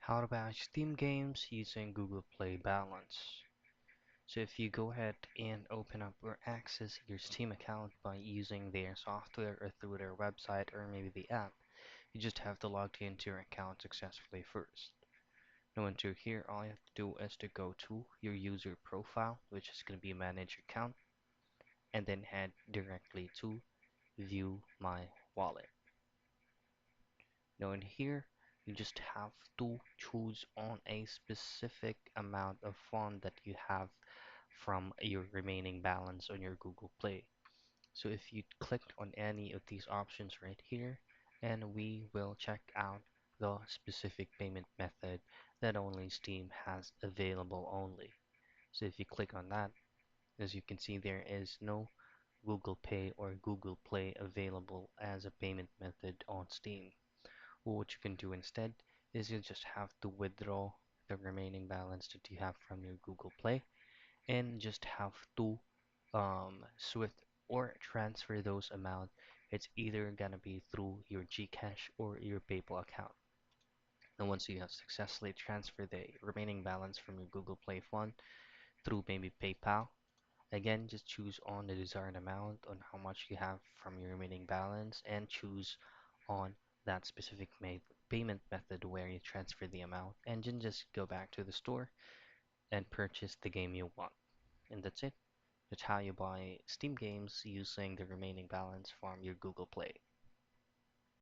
How to buy Steam games using Google Play Balance. So if you go ahead and open up or access your Steam account by using their software or through their website or maybe the app, you just have to log into your account successfully first. Now into here, all you have to do is to go to your user profile, which is going to be manage account, and then head directly to view my wallet. Now in here, you just have to choose on a specific amount of fund that you have from your remaining balance on your Google Play. So if you clicked on any of these options right here, and we will check out the specific payment method that only Steam has available only. So if you click on that, as you can see, there is no Google Pay or Google Play available as a payment method on Steam. Well, what you can do instead is you just have to withdraw the remaining balance that you have from your Google Play and just have to Swift or transfer those amount. It's either gonna be through your Gcash or your PayPal account. And once you have successfully transferred the remaining balance from your Google Play fund through maybe PayPal, again, just choose on the desired amount on how much you have from your remaining balance and choose on that specific payment method where you transfer the amount and then just go back to the store and purchase the game you want. And that's it. That's how you buy Steam games using the remaining balance from your Google Play.